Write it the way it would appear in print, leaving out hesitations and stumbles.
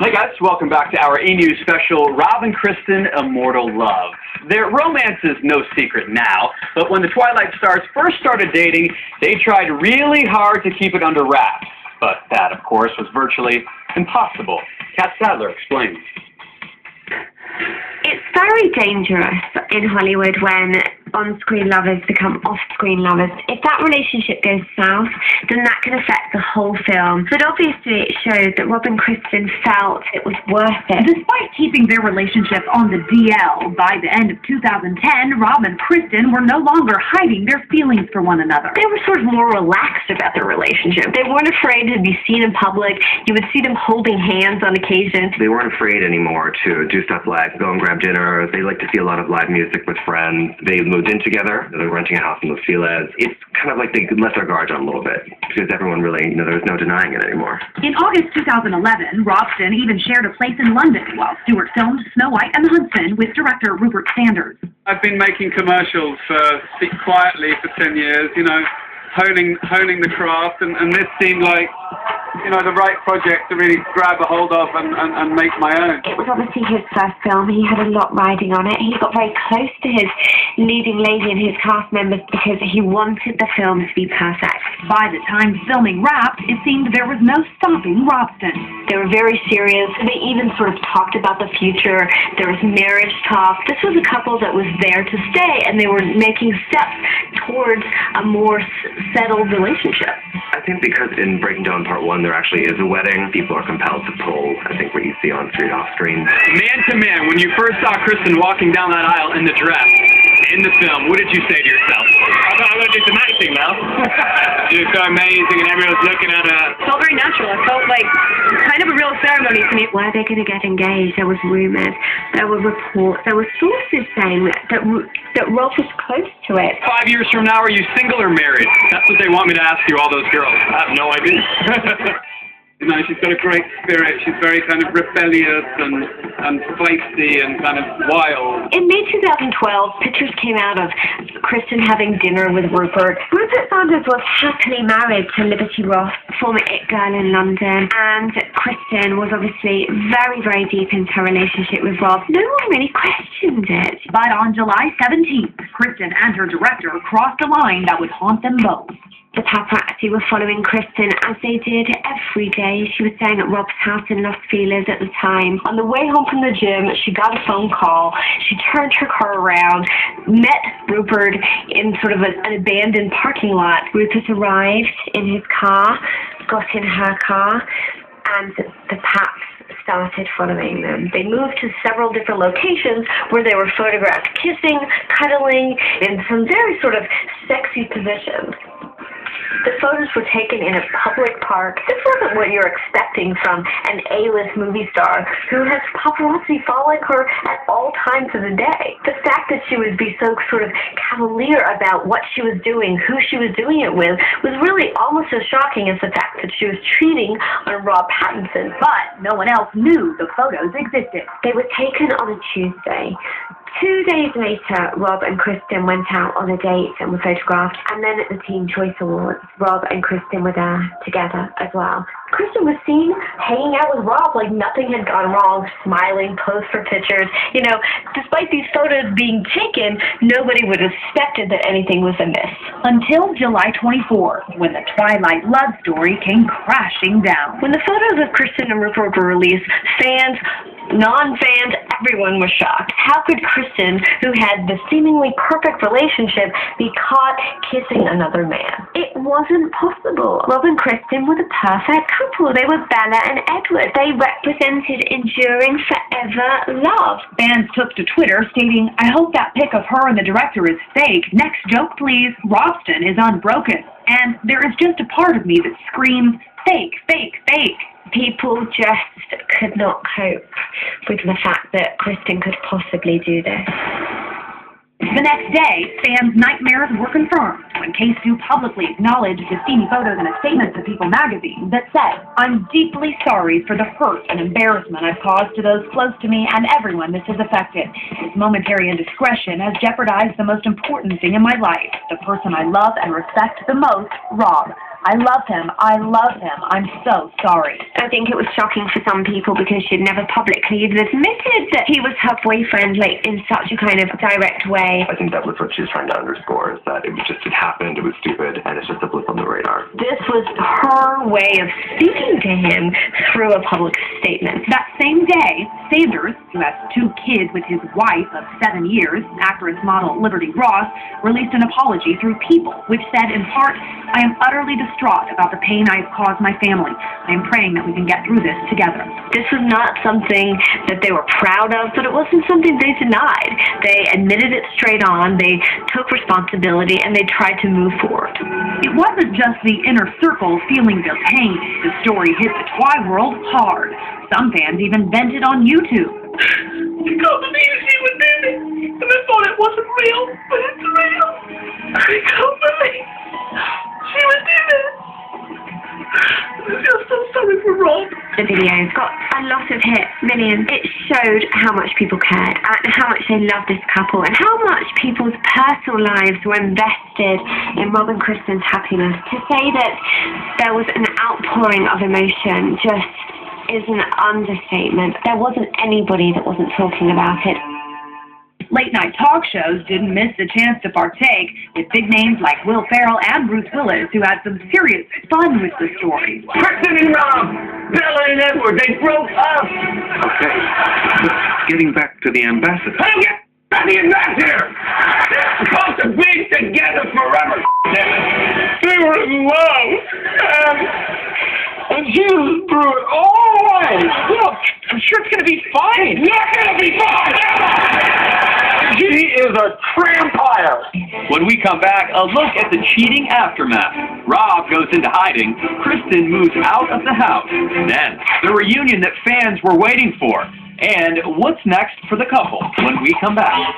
Hey guys, welcome back to our E-News special, Rob and Kristen, Immortal Love. Their romance is no secret now, but when the Twilight stars first started dating, they tried really hard to keep it under wraps. But that, of course, was virtually impossible. Kat Sadler explains. It's very dangerous in Hollywood when on-screen lovers become off-screen lovers. If that relationship goes south, then that can affect the whole film. But obviously it showed that Rob and Kristen felt it was worth it. Despite keeping their relationship on the DL, by the end of 2010, Rob and Kristen were no longer hiding their feelings for one another. They were sort of more relaxed about their relationship. They weren't afraid to be seen in public. You would see them holding hands on occasion. They weren't afraid anymore to do stuff like go and grab dinner. They like to see a lot of live music with friends. They moved in together. They're renting a house in Los Feliz. It's kind of like they let their guard down a little bit because everyone really, there was no denying it anymore. In August 2011, Robson even shared a place in London while Stewart filmed Snow White and the Huntsman with director Rupert Sanders. I've been making commercials quietly for 10 years, honing the craft, and this seemed like, the right project to really grab a hold of and make my own. It was obviously his first film. He had a lot riding on it. He got very close to his leading lady and his cast members because he wanted the film to be perfect. By the time filming wrapped, it seemed there was no stopping Robson. They were very serious. They even sort of talked about the future. There was marriage talk. This was a couple that was there to stay, and they were making steps towards a more settled relationship. I think because in Breaking Dawn Part 1 there actually is a wedding, people are compelled to pull, I think, what you see on screen off screen. Man to man, when you first saw Kristen walking down that aisle in the dress, in the film, what did you say to yourself? I'm going to do some acting now. She was so amazing and everyone was looking at her. It felt very natural. It felt like kind of a real ceremony to me. Were they going to get engaged? There was rumors, there were reports, there were sources saying that Rob was close to it. 5 years from now, are you single or married? That's what they want me to ask you, all those girls. I have no idea. She's got a great spirit. She's very kind of rebellious and feisty and kind of wild. In May 2012, pictures came out of Kristen having dinner with Rupert. Rupert Sanders was happily married to Liberty Ross, former It Girl in London, and Kristen was obviously very, very deep into her relationship with Rob. No one really questioned it. But on July 17th, Kristen and her director crossed a line that would haunt them both. The paparazzi were following Kristen as they did every day. She was staying at Rob's house in Los Feliz at the time. On the way home from the gym, she got a phone call. She turned her car around, met Rupert in sort of an abandoned parking lot. Rupert arrived in his car, got in her car, and the paps started following them. They moved to several different locations where they were photographed kissing, cuddling, in some very sort of sexy positions. The photos were taken in a public park. This wasn't what you're expecting from an A-list movie star who has paparazzi following her at all times of the day. The fact that she would be so sort of cavalier about what she was doing, who she was doing it with, was really almost as shocking as the fact that she was cheating on Rob Pattinson. But no one else knew the photos existed. They were taken on a Tuesday. 2 days later, Rob and Kristen went out on a date and were photographed. And then at the Teen Choice Awards, Rob and Kristen were there together as well. Kristen was seen hanging out with Rob like nothing had gone wrong, smiling, posed for pictures. Despite these photos being taken, nobody would have suspected that anything was amiss. Until July 24th, when the Twilight love story came crashing down. When the photos of Kristen and Rupert were released, fans, non-fans, everyone was shocked. How could Kristen, who had the seemingly perfect relationship, be caught kissing another man? It wasn't possible. Rob and Kristen were the perfect couple. They were Bella and Edward. They represented enduring forever love. Fans took to Twitter stating, "I hope that pic of her and the director is fake. Next joke, please. Robson is unbroken. And there is just a part of me that screams, fake, fake, fake." People just could not cope with the fact that Kristen could possibly do this. The next day, fans' nightmares were confirmed when K-Stu publicly acknowledged the steamy photos in a statement to People magazine that said, "I'm deeply sorry for the hurt and embarrassment I've caused to those close to me and everyone this has affected. This momentary indiscretion has jeopardized the most important thing in my life, the person I love and respect the most, Rob. I love him. I love him. I'm so sorry. I think it was shocking for some people because she'd never publicly even admitted that he was her boyfriend, like, in such a kind of direct way. I think that was what she was trying to underscore, is that it happened, it was stupid, and it's just a blip on the radar. This was her way of speaking to him through a public statement. That same day, Sanders, who has 2 kids with his wife of 7 years, actress model Liberty Ross, released an apology through People, which said, in part, I am utterly distraught about the pain I have caused my family. I am praying that we can get through this together. This was not something that they were proud of, but it wasn't something they denied. They admitted it straight on, they took responsibility, and they tried to move forward. It wasn't just the inner circle feelings of pain. The story hit the Twi world hard. Some fans even vented on YouTube. I can't believe she was in it, and I thought it wasn't real, but it's real. I can't believe she was in it. I feel so sorry for Rob. The videos got a lot of hits, millions. It showed how much people cared and how much they loved this couple and how much people's personal lives were invested in Rob and Kristen's happiness. To say that there was an outpouring of emotion just is an understatement. There wasn't anybody that wasn't talking about it. Late-night talk shows didn't miss the chance to partake, with big names like Will Ferrell and Bruce Willis, who had some serious fun with the story. Kristen and Rob, Bella and Edward, they broke up. Okay, getting back to the ambassador. I don't get the ambassador. They're supposed to be together forever. They were in love, and she was through it all away. Look, I'm sure it's going to be fine. It's not going to be fine. She is a vampire. When we come back, a look at the cheating aftermath. Rob goes into hiding. Kristen moves out of the house. Then, the reunion that fans were waiting for. And what's next for the couple when we come back?